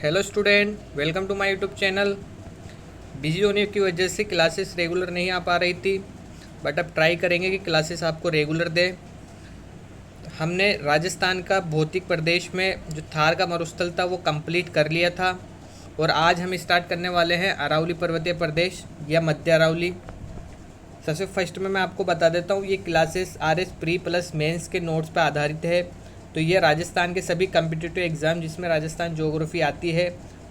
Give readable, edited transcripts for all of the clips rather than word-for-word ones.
Hello student, welcome to my YouTube channel. Busy होने की वजह से क्लासेस रेगुलर नहीं आ पा रही थी, बट अब ट्राई करेंगे कि क्लासेस आपको रेगुलर दे। हमने राजस्थान का भौतिक प्रदेश में जो थार का मरुस्थल था वो कंप्लीट कर लिया था, और आज हम स्टार्ट करने वाले हैं अरावली पर्वतीय प्रदेश या मध्य अरावली। सबसे फर्स्ट में मैं आपको बता देता हूँ, ये classes RS pre plus mains के नोट्स पर आधारित है। तो ये राजस्थान के सभी कम्पिटिटिव एग्ज़ाम जिसमें राजस्थान ज्योग्राफी आती है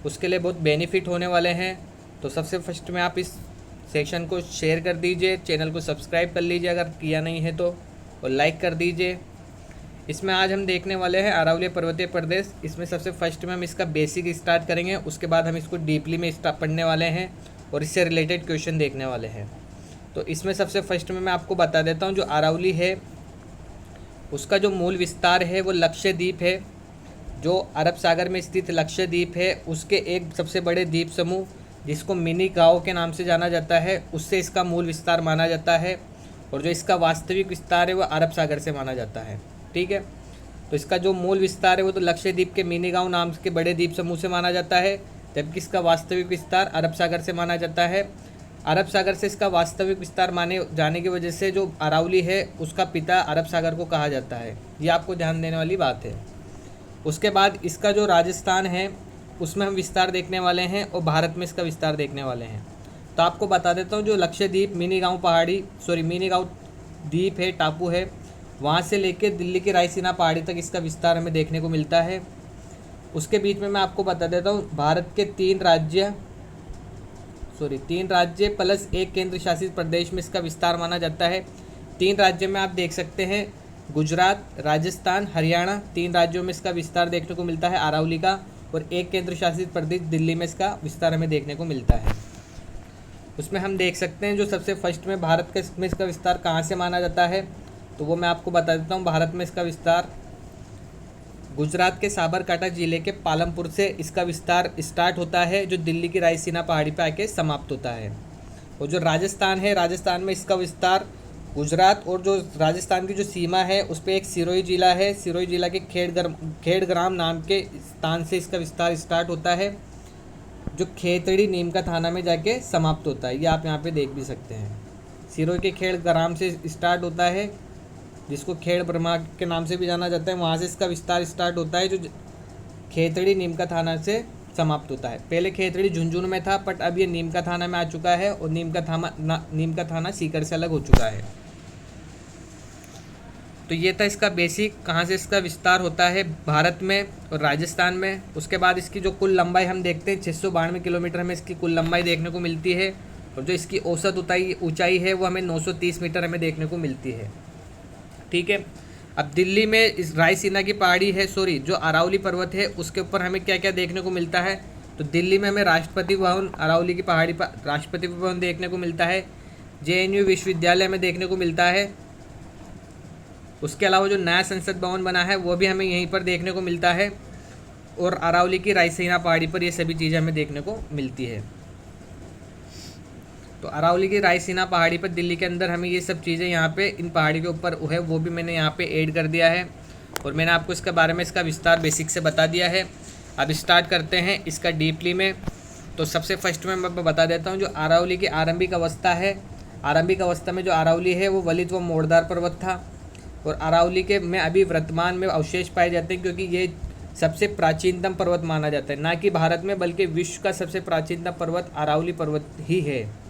उसके लिए बहुत बेनिफिट होने वाले हैं। तो सबसे फर्स्ट में आप इस सेक्शन को शेयर कर दीजिए, चैनल को सब्सक्राइब कर लीजिए अगर किया नहीं है तो, और लाइक कर दीजिए। इसमें आज हम देखने वाले हैं अरावली पर्वतीय प्रदेश। इसमें सबसे फर्स्ट में हम इसका बेसिक स्टार्ट करेंगे, उसके बाद हम इसको डीपली में पढ़ने वाले हैं और इससे रिलेटेड क्वेश्चन देखने वाले हैं। तो इसमें सबसे फर्स्ट में मैं आपको बता देता हूँ, जो अरावली है उसका जो मूल विस्तार है वो लक्षद्वीप है। जो अरब सागर में स्थित लक्षद्वीप है उसके एक सबसे बड़े द्वीप समूह जिसको मिनी गाँव के नाम से जाना जाता है, उससे इसका मूल विस्तार माना जाता है। और जो इसका वास्तविक विस्तार है वो अरब सागर से माना जाता है। ठीक है, तो इसका जो मूल विस्तार है वो तो लक्षद्वीप के मिनी गाँव नाम के बड़े द्वीप समूह से माना जाता है, जबकि इसका वास्तविक विस्तार अरब सागर से माना जाता है। अरब सागर से इसका वास्तविक विस्तार माने जाने की वजह से जो अरावली है उसका पिता अरब सागर को कहा जाता है। ये आपको ध्यान देने वाली बात है। उसके बाद इसका जो राजस्थान है उसमें हम विस्तार देखने वाले हैं और भारत में इसका विस्तार देखने वाले हैं। तो आपको बता देता हूँ, जो लक्षद्वीप मिनी गाँव द्वीप है, टापू है, वहाँ से लेकर दिल्ली की रायसीना पहाड़ी तक इसका विस्तार हमें देखने को मिलता है। उसके बीच में मैं आपको बता देता हूँ, भारत के तीन राज्य प्लस एक केंद्र शासित प्रदेश में इसका विस्तार माना जाता है। तीन राज्य में आप देख सकते हैं, गुजरात, राजस्थान, हरियाणा, तीन राज्यों में इसका विस्तार देखने को मिलता है अरावली का, और एक केंद्र शासित प्रदेश दिल्ली में इसका विस्तार हमें देखने को मिलता है। उसमें हम देख सकते हैं जो सबसे फर्स्ट में भारत में इसका विस्तार कहाँ से माना जाता है, तो वो मैं आपको बता देता हूँ। भारत में इसका विस्तार गुजरात के साबरकांठा जिले के पालमपुर से इसका विस्तार स्टार्ट होता है, जो दिल्ली की रायसीना पहाड़ी पर आके समाप्त होता है। और जो राजस्थान है, राजस्थान में इसका विस्तार गुजरात और जो राजस्थान की जो सीमा है उस पर एक सिरोही जिला है, सिरोही जिला के खेड़ग्राम नाम के स्थान से इसका विस्तार स्टार्ट होता है, जो खेतड़ी नीमका थाना में जाके समाप्त होता है। ये आप यहाँ पे देख भी सकते हैं, सिरोही के खेड़ग्राम से स्टार्ट होता है, जिसको खेड़ ब्रह्मा के नाम से भी जाना जाता है। वहाँ से इसका विस्तार स्टार्ट होता है, जो खेतड़ी नीमका थाना से समाप्त होता है। पहले खेतड़ी झुंझुनू में था, बट अब ये नीमका थाना में आ चुका है, और नीमका थाना सीकर से अलग हो चुका है। तो ये था इसका बेसिक, कहाँ से इसका विस्तार होता है, भारत में और राजस्थान में। उसके बाद इसकी जो कुल लंबाई हम देखते हैं, 692 किलोमीटर हमें इसकी कुल लंबाई देखने को मिलती है, और जो इसकी औसत ऊंचाई है वो हमें 930 मीटर हमें देखने को मिलती है। ठीक है, अब दिल्ली में इस रायसीना की पहाड़ी है, जो अरावली पर्वत है उसके ऊपर हमें क्या क्या देखने को मिलता है, तो दिल्ली में हमें राष्ट्रपति भवन, अरावली की पहाड़ी पर राष्ट्रपति भवन देखने को मिलता है। JNU विश्वविद्यालय में देखने को मिलता है। उसके अलावा जो नया संसद भवन बना है वो भी हमें यहीं पर देखने को मिलता है, और अरावली की रायसीना पहाड़ी पर ये सभी चीज़ें हमें देखने को मिलती है। तो अरावली की रायसीना पहाड़ी पर दिल्ली के अंदर हमें ये सब चीज़ें यहाँ पे इन पहाड़ी के ऊपर है वो भी मैंने यहाँ पे ऐड कर दिया है, और मैंने आपको इसके बारे में इसका विस्तार बेसिक से बता दिया है। अब स्टार्ट करते हैं इसका डीपली में। तो सबसे फर्स्ट में मैं बता देता हूँ, जो अरावली की आरंभिक अवस्था है, आरंभिक अवस्था में जो अरावली है वो वलित व मोड़दार पर्वत था, और अरावली के में अभी वर्तमान में अवशेष पाए जाते हैं, क्योंकि ये सबसे प्राचीनतम पर्वत माना जाता है, ना कि भारत में बल्कि विश्व का सबसे प्राचीनतम पर्वत अरावली पर्वत ही है।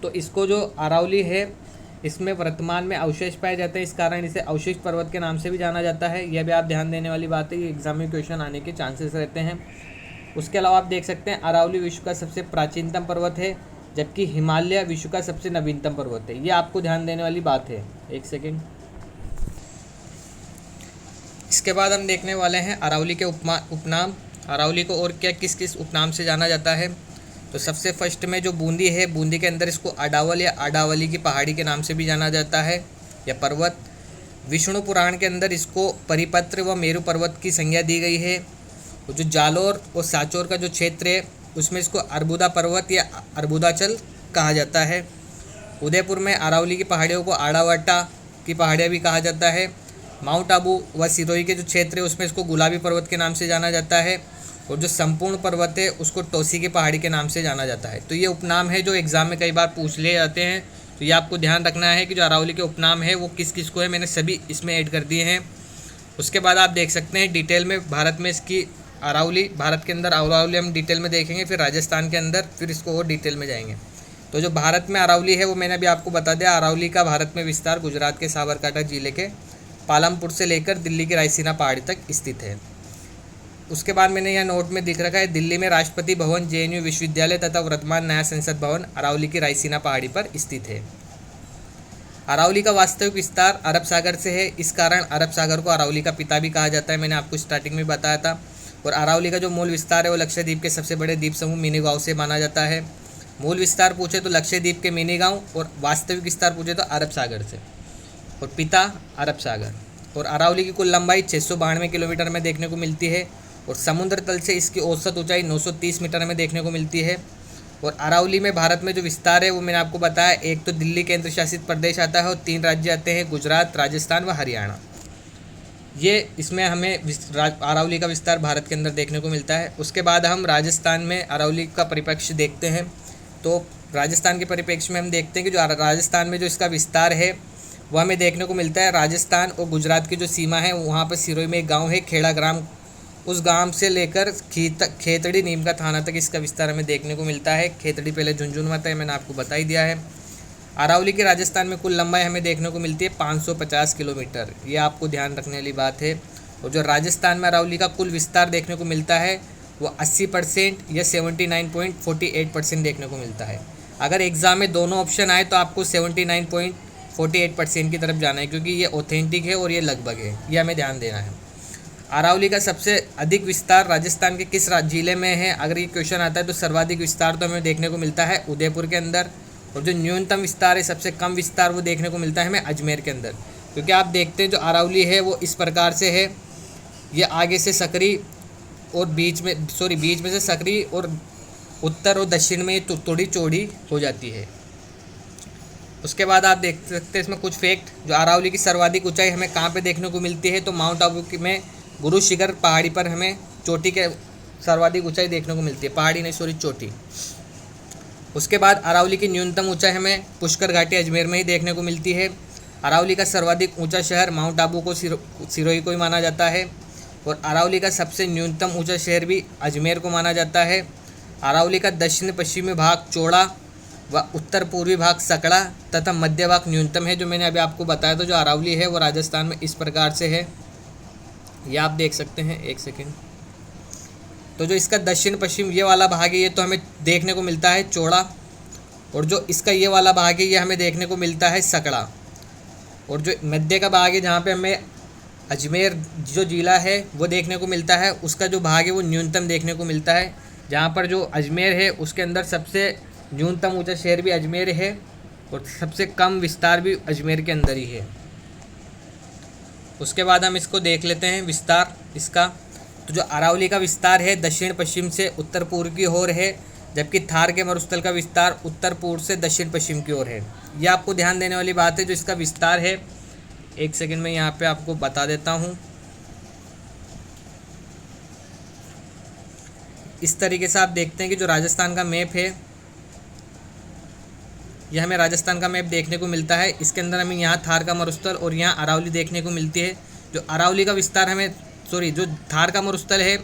तो इसको जो अरावली है इसमें वर्तमान में अवशेष पाए जाते हैं, इस कारण इसे अवशिष्ट पर्वत के नाम से भी जाना जाता है। यह भी आप ध्यान देने वाली बात है, ये एग्जाम में क्वेश्चन आने के चांसेस रहते हैं। उसके अलावा आप देख सकते हैं अरावली विश्व का सबसे प्राचीनतम पर्वत है, जबकि हिमालय विश्व का सबसे नवीनतम पर्वत है। ये आपको ध्यान देने वाली बात है। एक सेकेंड, इसके बाद हम देखने वाले हैं अरावली के उपनाम। अरावली को और क्या किस किस उपनाम से जाना जाता है, तो सबसे फर्स्ट में जो बूंदी है, बूंदी के अंदर इसको अडावल या अडावली की पहाड़ी के नाम से भी जाना जाता है, या पर्वत। विष्णु पुराण के अंदर इसको परिपत्र व मेरु पर्वत की संज्ञा दी गई है। और जो जालोर और सांचौर का जो क्षेत्र है उसमें इसको अर्बुदा पर्वत या अर्बुदाचल कहा जाता है। उदयपुर में अरावली की पहाड़ियों को आड़ावाटा की पहाड़ियाँ भी कहा जाता है। माउंट आबू व सिरोही के जो क्षेत्र है उसमें इसको गुलाबी पर्वत के नाम से जाना जाता है। और जो संपूर्ण पर्वत है उसको टोसी की पहाड़ी के नाम से जाना जाता है। तो ये उपनाम है जो एग्ज़ाम में कई बार पूछ लिए जाते हैं, तो ये आपको ध्यान रखना है कि जो अरावली के उपनाम है वो किस किस को है, मैंने सभी इसमें ऐड कर दिए हैं। उसके बाद आप देख सकते हैं डिटेल में भारत में इसकी अरावली, भारत के अंदर अरावली हम डिटेल में देखेंगे, फिर राजस्थान के अंदर फिर इसको और डिटेल में जाएंगे। तो जो भारत में अरावली है वो मैंने अभी आपको बता दिया। अरावली का भारत में विस्तार गुजरात के साबरकांठा जिले के पालमपुर से लेकर दिल्ली की रायसीना पहाड़ी तक स्थित है। उसके बाद मैंने यहाँ नोट में दिख रखा है, दिल्ली में राष्ट्रपति भवन, JNU विश्वविद्यालय तथा वर्तमान नया संसद भवन अरावली की रायसीना पहाड़ी पर स्थित है। अरावली का वास्तविक विस्तार अरब सागर से है, इस कारण अरब सागर को अरावली का पिता भी कहा जाता है, मैंने आपको स्टार्टिंग में बताया था। और अरावली का जो मूल विस्तार है वो लक्षद्वीप के सबसे बड़े द्वीप समूह मिनी गांव से माना जाता है। मूल विस्तार पूछे तो लक्षद्वीप के मिनी गांव, और वास्तविक विस्तार पूछे तो अरब सागर से, और पिता अरब सागर। और अरावली की कुल लंबाई 692 किलोमीटर में देखने को मिलती है, और समुद्र तल से इसकी औसत ऊंचाई 930 मीटर में देखने को मिलती है। और अरावली में भारत में जो विस्तार है वो मैंने आपको बताया, एक तो दिल्ली केंद्र शासित प्रदेश आता है और 3 राज्य आते हैं, गुजरात, राजस्थान व हरियाणा। ये इसमें हमें अरावली का विस्तार भारत के अंदर देखने को मिलता है। उसके बाद हम राजस्थान में अरावली का परिप्रेक्ष्य देखते हैं। तो राजस्थान के परिप्रेक्ष्य में हम देखते हैं कि जो राजस्थान में जो इसका विस्तार है वह हमें देखने को मिलता है। राजस्थान और गुजरात की जो सीमा है वहाँ पर सिरोही में एक गाँव है खेड़ा ग्राम, उस गांव से लेकर खेतड़ी नीम का थाना तक इसका विस्तार हमें देखने को मिलता है। खेतड़ी पहले झुंझुनू आता है, मैंने आपको बता ही दिया है। अरावली की राजस्थान में कुल लंबाई हमें देखने को मिलती है 550 किलोमीटर, ये आपको ध्यान रखने वाली बात है। और जो राजस्थान में अरावली का कुल विस्तार देखने को मिलता है वो 80% या 79.48% देखने को मिलता है। अगर एग्ज़ाम में दोनों ऑप्शन आए तो आपको 79.48% की तरफ जाना है, क्योंकि ये ऑथेंटिक है और ये लगभग है, ये हमें ध्यान देना है। अरावली का सबसे अधिक विस्तार राजस्थान के किस जिले में है, अगर ये क्वेश्चन आता है तो सर्वाधिक विस्तार तो हमें देखने को मिलता है उदयपुर के अंदर, और जो न्यूनतम विस्तार है, सबसे कम विस्तार वो देखने को मिलता है हमें अजमेर के अंदर। क्योंकि आप देखते हैं जो अरावली है वो इस प्रकार से है, ये आगे से सकरी और बीच में से सकरी और उत्तर और दक्षिण में ये थोड़ी चौड़ी हो जाती है। उसके बाद आप देख सकते हैं इसमें कुछ फैक्ट, जो अरावली की सर्वाधिक ऊंचाई हमें कहाँ पे देखने को मिलती है, तो माउंट आबू में गुरु शिखर पहाड़ी पर हमें चोटी के सर्वाधिक ऊंचाई देखने को मिलती है, पहाड़ी नहीं सॉरी चोटी। उसके बाद अरावली की न्यूनतम ऊंचाई हमें पुष्कर घाटी अजमेर में ही देखने को मिलती है। अरावली का सर्वाधिक ऊंचा शहर माउंट आबू को सिरोही को ही माना जाता है, और अरावली का सबसे न्यूनतम ऊंचा शहर भी अजमेर को माना जाता है। अरावली का दक्षिण पश्चिमी भाग चौड़ा व उत्तर पूर्वी भाग सकड़ा तथा मध्य भाग न्यूनतम है, जो मैंने अभी आपको बताया था। जो अरावली है वो राजस्थान में इस प्रकार से है, ये आप देख सकते हैं, एक सेकेंड। तो जो इसका दक्षिण पश्चिम ये वाला भाग है ये तो हमें देखने को मिलता है चौड़ा, और जो इसका ये वाला भाग है ये हमें देखने को मिलता है सकड़ा, और जो मध्य का भाग है जहाँ पे हमें अजमेर जो जिला है वो देखने को मिलता है, उसका जो भाग है वो न्यूनतम देखने को मिलता है। जहाँ पर जो अजमेर है उसके अंदर सबसे न्यूनतम ऊंचा शहर भी अजमेर है, और सबसे कम विस्तार भी अजमेर के अंदर ही है। उसके बाद हम इसको देख लेते हैं विस्तार इसका। तो जो अरावली का विस्तार है दक्षिण पश्चिम से उत्तर पूर्व की ओर है, जबकि थार के मरुस्थल का विस्तार उत्तर पूर्व से दक्षिण पश्चिम की ओर है। यह आपको ध्यान देने वाली बात है। जो इसका विस्तार है, एक सेकंड में यहाँ पे आपको बता देता हूँ। इस तरीके से आप देखते हैं कि जो राजस्थान का मैप है, यह हमें राजस्थान का मैप देखने को मिलता है। इसके अंदर हमें यहाँ थार का मरुस्थल और यहाँ अरावली देखने को मिलती है। जो अरावली का विस्तार हमें जो थार का मरुस्थल है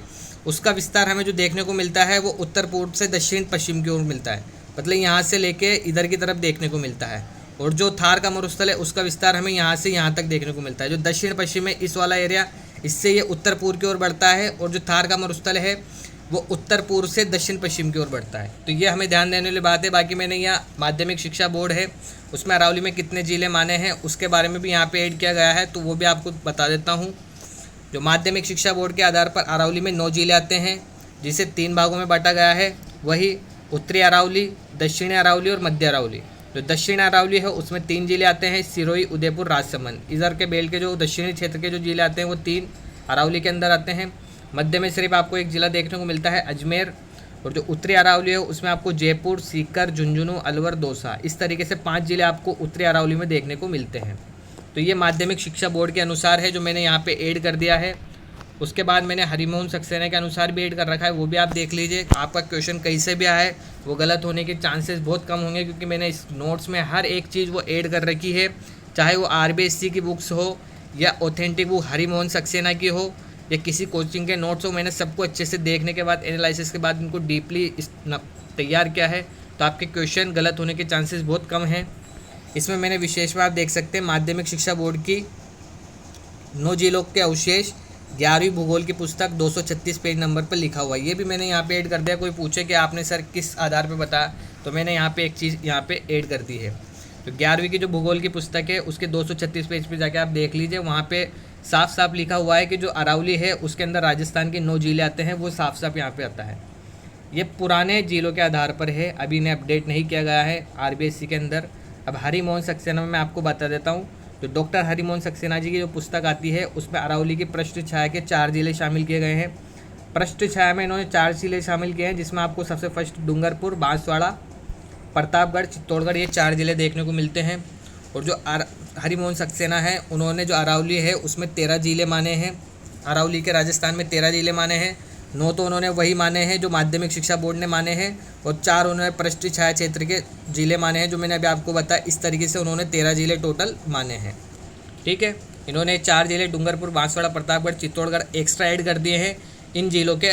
उसका विस्तार हमें जो देखने को मिलता है वो उत्तर पूर्व से दक्षिण पश्चिम की ओर मिलता है, मतलब यहाँ से लेके इधर की तरफ देखने को मिलता है। और जो थार का मरुस्थल है उसका विस्तार हमें यहाँ से यहाँ तक देखने को मिलता है। जो दक्षिण पश्चिम है इस वाला एरिया, इससे ये उत्तर पूर्व की ओर बढ़ता है, और जो थार का मरुस्थल है वो उत्तर पूर्व से दक्षिण पश्चिम की ओर बढ़ता है। तो ये हमें ध्यान देने वाली बात है। बाकी मैंने यहाँ माध्यमिक शिक्षा बोर्ड है उसमें अरावली में कितने ज़िले माने हैं उसके बारे में भी यहाँ पे ऐड किया गया है, तो वो भी आपको बता देता हूँ। जो माध्यमिक शिक्षा बोर्ड के आधार पर अरावली में 9 जिले आते हैं, जिसे 3 भागों में बांटा गया है, वही उत्तरी अरावली, दक्षिणी अरावली और मध्य अरावली। जो दक्षिण अरावली है उसमें 3 जिले आते हैं, सिरोही, उदयपुर, राजसमंद। इधर के बेल्ट के जो दक्षिणी क्षेत्र के जो जिले आते हैं वो 3 अरावली के अंदर आते हैं। मध्य में सिर्फ आपको एक जिला देखने को मिलता है अजमेर, और जो उत्तरी अरावली है उसमें आपको जयपुर, सीकर, झुंझुनू, अलवर, दौसा, इस तरीके से 5 जिले आपको उत्तरी अरावली में देखने को मिलते हैं। तो ये माध्यमिक शिक्षा बोर्ड के अनुसार है जो मैंने यहाँ पे ऐड कर दिया है। उसके बाद मैंने हरिमोहन सक्सेना के अनुसार भी ऐड कर रखा है, वो भी आप देख लीजिए। आपका क्वेश्चन कहीं से भी आए वो गलत होने के चांसेस बहुत कम होंगे, क्योंकि मैंने इस नोट्स में हर एक चीज़ वो ऐड कर रखी है, चाहे वो RBSC की बुक्स हो या ऑथेंटिक बुक हरिमोहन सक्सेना की हो या किसी कोचिंग के नोट्स हो। मैंने सबको अच्छे से देखने के बाद, एनालिसिस के बाद इनको डीपली तैयार किया है, तो आपके क्वेश्चन गलत होने के चांसेस बहुत कम हैं। इसमें मैंने विशेष बात देख सकते हैं, माध्यमिक शिक्षा बोर्ड की 9 जिलों के अवशेष 11वीं भूगोल की पुस्तक 236 पेज नंबर पर लिखा हुआ है। ये भी मैंने यहाँ पे ऐड कर दिया। कोई पूछे कि आपने सर किस आधार पे बताया, तो मैंने यहाँ पे एक चीज़ यहाँ पे ऐड कर दी है। तो 11वीं की जो भूगोल की पुस्तक है उसके 236 पेज पे जाके आप देख लीजिए, वहाँ पे साफ साफ लिखा हुआ है कि जो अरावली है उसके अंदर राजस्थान के 9 जिले आते हैं, वो साफ साफ यहाँ पे आता है। ये पुराने जिलों के आधार पर है, अभी इन्हें अपडेट नहीं किया गया है RBSC के अंदर। अब हरिमोहन सक्सेना में मैं आपको बता देता हूँ, तो डॉक्टर हरिमोहन सक्सेना जी की जो पुस्तक आती है उसमें अरावली की पृष्ठ छाया के 4 जिले शामिल किए गए हैं। पृष्ठ छाया में इन्होंने 4 जिले शामिल किए हैं, जिसमें आपको सबसे फर्स्ट डूंगरपुर, बांसवाड़ा, प्रतापगढ़, चित्तौड़गढ़, ये 4 जिले देखने को मिलते हैं। और जो हरिमोहन सक्सेना है उन्होंने जो अरावली है उसमें 13 जिले माने हैं। अरावली के राजस्थान में 13 जिले माने हैं। 9 तो उन्होंने वही माने हैं जो माध्यमिक शिक्षा बोर्ड ने माने हैं, और 4 उन्होंने पृष्ठ छाया क्षेत्र के जिले माने हैं, जो मैंने अभी आपको बताया। इस तरीके से उन्होंने 13 जिले टोटल माने हैं। ठीक है, इन्होंने 4 जिले डूंगरपुर, बांसवाड़ा, प्रतापगढ़, चित्तौड़गढ़ एक्स्ट्रा ऐड कर दिए हैं इन जिलों के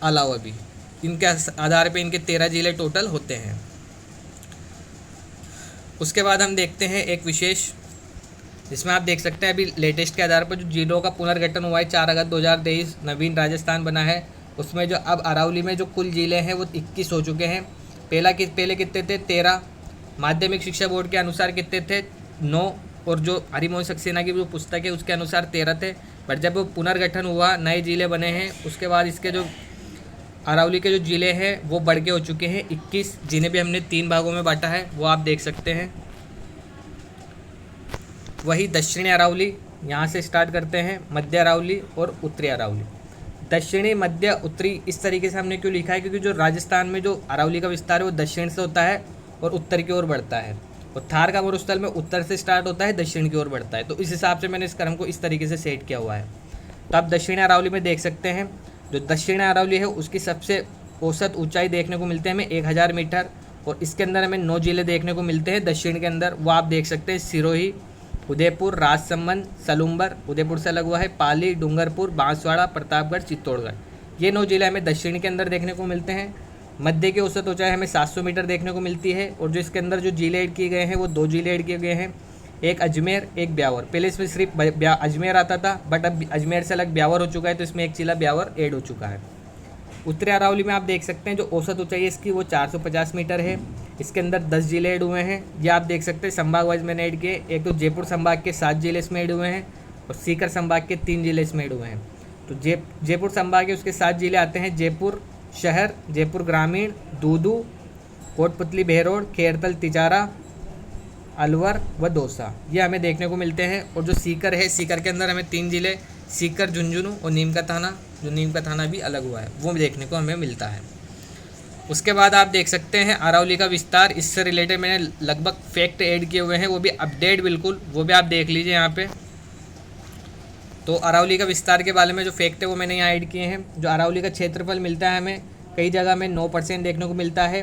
अलावा भी। इनके आधार पे इनके 13 जिले टोटल होते हैं। उसके बाद हम देखते हैं एक विशेष, जिसमें आप देख सकते हैं अभी लेटेस्ट के आधार पर जो जिलों का पुनर्गठन हुआ है 4 अगस्त 2023 नवीन राजस्थान बना है, उसमें जो अब अरावली में जो कुल जिले हैं वो 21 हो चुके हैं। पहले कितने थे? 13। माध्यमिक शिक्षा बोर्ड के अनुसार कितने थे? 9। और जो हरिमोहन सक्सेना की जो पुस्तक है उसके अनुसार 13 थे। बट जब वो पुनर्गठन हुआ, नए जिले बने हैं, उसके बाद इसके जो अरावली के जो जिले हैं वो बढ़ के हो चुके हैं 21, जिन्हें भी हमने 3 भागों में बांटा है, वो आप देख सकते हैं। वही दक्षिणी अरावली, यहाँ से स्टार्ट करते हैं, मध्य अरावली और उत्तरी अरावली। दक्षिणी, मध्य, उत्तरी इस तरीके से हमने क्यों लिखा है? क्योंकि जो राजस्थान में जो अरावली का विस्तार है वो दक्षिण से होता है और उत्तर की ओर बढ़ता है, और थार का मरुस्थल में उत्तर से स्टार्ट होता है, दक्षिण की ओर बढ़ता है। तो इस हिसाब से मैंने इस क्रम को इस तरीके से सेट किया हुआ है। तो आप दक्षिणी अरावली में देख सकते हैं, जो दक्षिण अरावली है उसकी सबसे औसत ऊंचाई देखने को मिलते हैं हमें 1000 मीटर, और इसके अंदर हमें 9 जिले देखने को मिलते हैं दक्षिण के अंदर। वो आप देख सकते हैं सिरोही, उदयपुर, राजसमंद, सलूम्बर, उदयपुर से अलग हुआ है, पाली, डूंगरपुर, बांसवाड़ा, प्रतापगढ़, चित्तौड़गढ़, ये 9 जिले हमें दक्षिण के अंदर देखने को मिलते हैं। मध्य की औसत ऊंचाई हमें 700 मीटर देखने को मिलती है, और जो इसके अंदर जो जिले ऐड किए गए हैं वो 2 जिले ऐड किए गए हैं, एक अजमेर, एक ब्यावर। पहले इसमें सिर्फ अजमेर आता था, बट अब अजमेर से अलग ब्यावर हो चुका है, तो इसमें एक जिला ब्यावर ऐड हो चुका है। उत्तरी अरावली में आप देख सकते हैं जो औसत ऊंचाई है इसकी वो 450 मीटर है। इसके अंदर 10 जिले ऐड हुए हैं, ये आप देख सकते हैं संभाग वाइज मैंने ऐड किए। एक तो जयपुर संभाग के 7 जिले इसमें ऐड हुए हैं, और सीकर संभाग के 3 जिले इसमें ऐड हुए हैं। तो जयपुर संभाग के उसके 7 जिले आते हैं, जयपुर शहर, जयपुर ग्रामीण, दूदू, कोटपुतली, बहरोड़, खेरतल, तिजारा, अलवर व दौसा, ये हमें देखने को मिलते हैं। और जो सीकर है, सीकर के अंदर हमें 3 जिले, सीकर, झुंझुनू और नीम का थाना, जो नीम का थाना भी अलग हुआ है, वो देखने को हमें मिलता है। उसके बाद आप देख सकते हैं अरावली का विस्तार, इससे रिलेटेड मैंने लगभग फैक्ट ऐड किए हुए हैं, वो भी अपडेट बिल्कुल, वो भी आप देख लीजिए यहाँ पे। तो अरावली का विस्तार के बारे में जो फैक्ट है वो मैंने यहाँ ऐड किए हैं। जो अरावली का क्षेत्रफल मिलता है हमें, कई जगह में 9% देखने को मिलता है,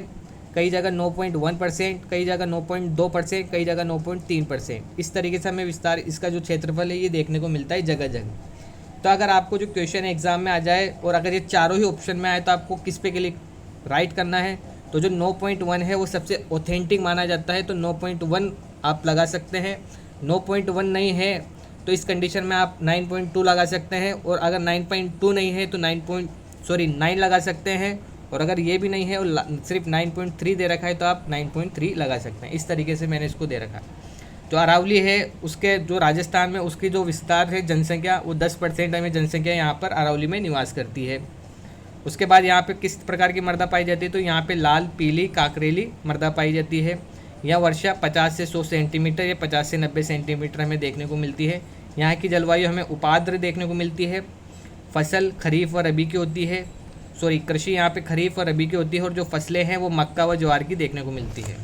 कई जगह 9.1%, कई जगह 9.2%, कई जगह 9.3%। इस तरीके से हमें विस्तार, इसका जो क्षेत्रफल है ये देखने को मिलता है जगह जगह। तो अगर आपको जो क्वेश्चन एग्जाम में आ जाए और अगर ये चारों ही ऑप्शन में आए तो आपको किस पे क्लिक राइट करना है? तो जो 9.1 है वो सबसे ऑथेंटिक माना जाता है, तो 9.1 आप लगा सकते हैं। 9.1 नहीं है तो इस कंडीशन में आप 9.2 लगा सकते हैं, और अगर 9.2 नहीं है तो 9 लगा सकते हैं, और अगर ये भी नहीं है और सिर्फ 9.3 दे रखा है तो आप 9.3 लगा सकते हैं। इस तरीके से मैंने इसको दे रखा है। जो अरावली है उसके जो राजस्थान में उसकी जो विस्तार है जनसंख्या, वो 10% हमें जनसंख्या यहाँ पर अरावली में निवास करती है। उसके बाद यहाँ पे किस प्रकार की मृदा पाई जाती है? तो यहाँ पे लाल, पीली, काकरेली मृदा पाई जाती है। यहाँ वर्षा 50 से 100 सेंटीमीटर या 50 से 90 सेंटीमीटर हमें देखने को मिलती है। यहाँ की जलवायु हमें उपाद्र देखने को मिलती है। फसल खरीफ और रबी की होती है, कृषि यहाँ पे खरीफ और रबी की होती है, और जो फसलें हैं वो मक्का व ज्वार की देखने को मिलती है।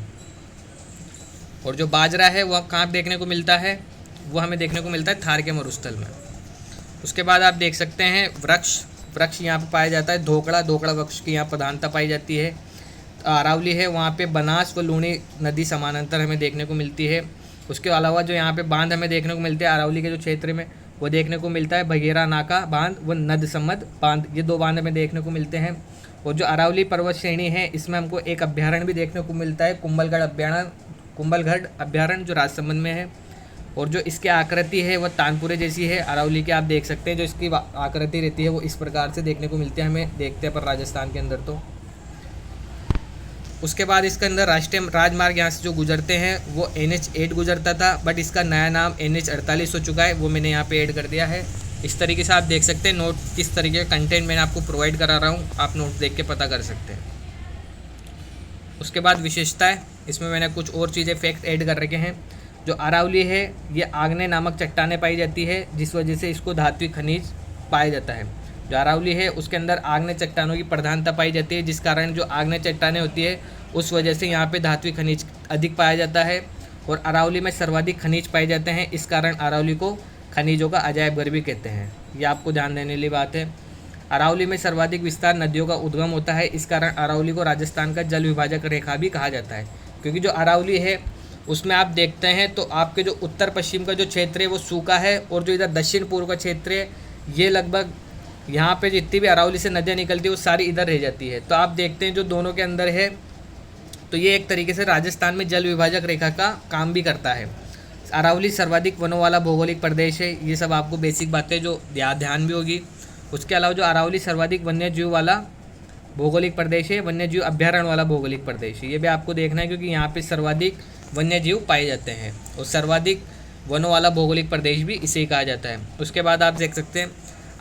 और जो बाजरा है वह कहाँ देखने को मिलता है? वो हमें देखने को मिलता है थार के मरुस्थल में। उसके बाद आप देख सकते हैं वृक्ष यहाँ पर पाया जाता है धोकड़ा वृक्ष की यहाँ प्रधानता पाई जाती है। अरावली है वहाँ पे बनास व लूणी नदी समानांतर हमें देखने को मिलती है। उसके अलावा जो यहाँ पे बांध हमें देखने को मिलते हैं अरावली के जो क्षेत्र में, वो देखने को मिलता है भगेरा नाका बांध व नदसम्मद बांध, ये 2 बांध हमें देखने को मिलते हैं। और जो अरावली पर्वत श्रेणी है इसमें हमको एक अभ्यारण्य भी देखने को मिलता है, कुंभलगढ़ अभ्यारण्य, जो राजसमंद में है। और जो इसकी आकृति है वह तानपुरे जैसी है अरावली के, आप देख सकते हैं जो इसकी आकृति रहती है वो इस प्रकार से देखने को मिलती है हमें, देखते हैं पर राजस्थान के अंदर। तो उसके बाद इसके अंदर राष्ट्रीय राजमार्ग यहाँ से जो गुजरते हैं वो NH8 गुजरता था, बट इसका नया नाम NH48 हो चुका है, वो मैंने यहाँ पे ऐड कर दिया है। इस तरीके से आप देख सकते हैं नोट किस तरीके का कंटेंट मैंने आपको प्रोवाइड करा रहा हूँ, आप नोट देख के पता कर सकते हैं। उसके बाद विशेषताएं, इसमें मैंने कुछ और चीज़ें फैक्ट ऐड कर रखे हैं। जो अरावली है ये आग्नेय नामक चट्टानें पाई जाती है, जिस वजह से इसको धात्विक खनिज पाया जाता है। जो अरावली है उसके अंदर आग्नेय चट्टानों की प्रधानता पाई जाती है, जिस कारण जो आग्नेय चट्टानें होती है उस वजह से यहाँ पे धात्विक खनिज अधिक पाया जाता है। और अरावली में सर्वाधिक खनिज पाए जाते हैं, इस कारण अरावली को खनिजों का अजायब घर भी कहते हैं, ये आपको ध्यान देने वाली बात है। अरावली में सर्वाधिक विस्तार नदियों का उद्गम होता है, इस कारण अरावली को राजस्थान का जल विभाजक रेखा भी कहा जाता है। क्योंकि जो अरावली है उसमें आप देखते हैं तो आपके जो उत्तर पश्चिम का जो क्षेत्र है वो सूखा है, और जो इधर दक्षिण पूर्व का क्षेत्र है ये लगभग यहाँ पे जितनी भी अरावली से नदियाँ निकलती है वो सारी इधर रह जाती है। तो आप देखते हैं जो दोनों के अंदर है तो ये एक तरीके से राजस्थान में जल विभाजक रेखा का काम भी करता है। अरावली सर्वाधिक वनों वाला भौगोलिक प्रदेश है, ये सब आपको बेसिक बातें जो ध्यान भी होगी। उसके अलावा जो अरावली सर्वाधिक वन्य जीव वाला भौगोलिक प्रदेश है, वन्य जीव अभ्यारण्य वाला भौगोलिक प्रदेश है, ये भी आपको देखना है क्योंकि यहाँ पे सर्वाधिक वन्य जीव पाए जाते हैं और सर्वाधिक वनों वाला भौगोलिक प्रदेश भी इसे ही कहा जाता है। उसके बाद आप देख सकते हैं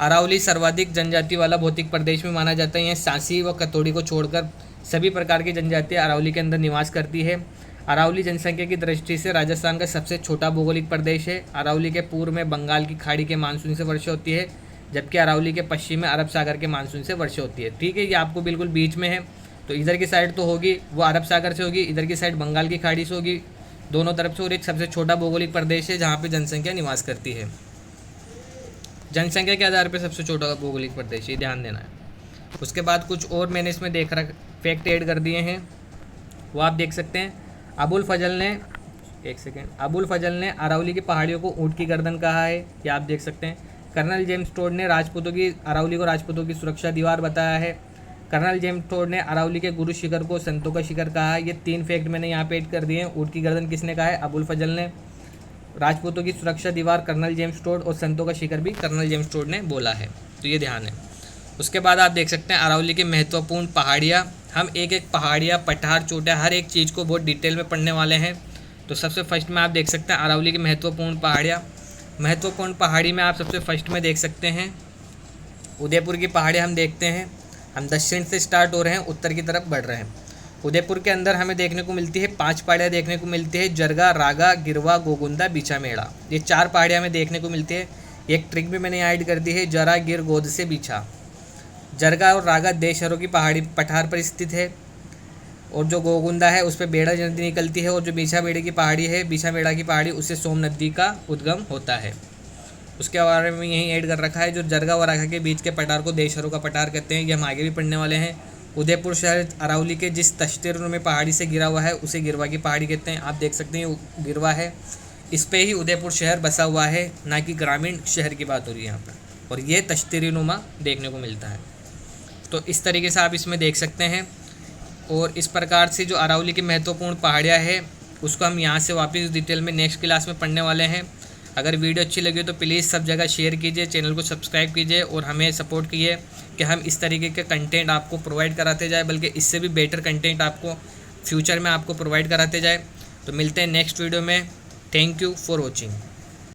अरावली सर्वाधिक जनजाति वाला भौतिक प्रदेश में माना जाता है। यहाँ सांसी व कतोड़ी को छोड़कर सभी प्रकार की जनजातियाँ अरावली के अंदर निवास करती है। अरावली जनसंख्या की दृष्टि से राजस्थान का सबसे छोटा भौगोलिक प्रदेश है। अरावली के पूर्व में बंगाल की खाड़ी के मानसून से वर्षा होती है, जबकि अरावली के पश्चिम में अरब सागर के मानसून से वर्षा होती है। ठीक है, ये आपको बिल्कुल बीच में है, तो इधर की साइड तो होगी वो अरब सागर से होगी, इधर की साइड बंगाल की खाड़ी से होगी, दोनों तरफ से। और एक सबसे छोटा भौगोलिक प्रदेश है जहाँ पे जनसंख्या निवास करती है। जनसंख्या के आधार पर सबसे छोटा भौगोलिक प्रदेश, ये ध्यान देना है। उसके बाद कुछ और मैंने इसमें देख रखा फैक्ट ऐड कर दिए हैं, वो आप देख सकते हैं। अबुल फजल ने अरावली की पहाड़ियों को ऊँट की गर्दन कहा है, ये आप देख सकते हैं। कर्नल जेम्स टोड ने अरावली को राजपूतों की सुरक्षा दीवार बताया है। कर्नल जेम्स टोड ने अरावली के गुरु शिखर को संतों का शिखर कहा है। ये 3 फैक्ट मैंने यहाँ पे ऐड कर दिए हैं। ऊँट की गर्दन किसने कहा है? अबुल फजल ने। राजपूतों की सुरक्षा दीवार कर्नल जेम्स टोड, और संतों का शिखर भी कर्नल जेम्स टोड ने बोला है, तो ये ध्यान है। उसके बाद आप देख सकते हैं अरावली की महत्वपूर्ण पहाड़ियाँ। हम एक एक पहाड़ियाँ, पठार, चोटियाँ, हर एक चीज़ को बहुत डिटेल में पढ़ने वाले हैं। तो सबसे फर्स्ट में आप देख सकते हैं अरावली की महत्वपूर्ण पहाड़ियाँ। महत्वपूर्ण पहाड़ी में आप सबसे फर्स्ट में देख सकते हैं उदयपुर की पहाड़ियाँ हम देखते हैं। हम दक्षिण से स्टार्ट हो रहे हैं, उत्तर की तरफ बढ़ रहे हैं। उदयपुर के अंदर हमें देखने को मिलती है 5 पहाड़ियाँ देखने को मिलती है, जरगा, रागा, गिरवा, गोगुंदा, बीछा मेड़ा। ये 4 पहाड़ियाँ हमें देखने को मिलती है। एक ट्रिक भी मैंने ऐड कर दी है, जरा, गिर, गोद से बीछा। जरगा और रागा देशहरों की पहाड़ी पठार पर स्थित है, और जो गोगुंदा है उस पर बेड़ा नदी निकलती है, और जो बीछा मेड़े की पहाड़ी है, बीछा मेड़ा की पहाड़ी, उससे सोम नदी का उद्गम होता है। उसके बारे में यही ऐड कर रखा है। जो जरगा और रागा के बीच के पठार को देशहरों का पठार कहते हैं, ये हम आगे भी पढ़ने वाले हैं। उदयपुर शहर अरावली के जिस तश्तिर में पहाड़ी से गिरा हुआ है उसे गिरवा की पहाड़ी कहते हैं। आप देख सकते हैं गिरवा है, इस पे ही उदयपुर शहर बसा हुआ है, ना कि ग्रामीण शहर की बात हो रही है यहाँ पर, और ये तश्तरी नुमा देखने को मिलता है। तो इस तरीके से आप इसमें देख सकते हैं। और इस प्रकार से जो अरावली की महत्वपूर्ण पहाड़ियाँ है उसको हम यहाँ से वापस डिटेल में नेक्स्ट क्लास में पढ़ने वाले हैं। अगर वीडियो अच्छी लगी तो प्लीज़ सब जगह शेयर कीजिए, चैनल को सब्सक्राइब कीजिए और हमें सपोर्ट कीजिए कि हम इस तरीके के कंटेंट आपको प्रोवाइड कराते जाए, बल्कि इससे भी बेटर कंटेंट आपको फ्यूचर में आपको प्रोवाइड कराते जाए। तो मिलते हैं नेक्स्ट वीडियो में। Thank you for watching.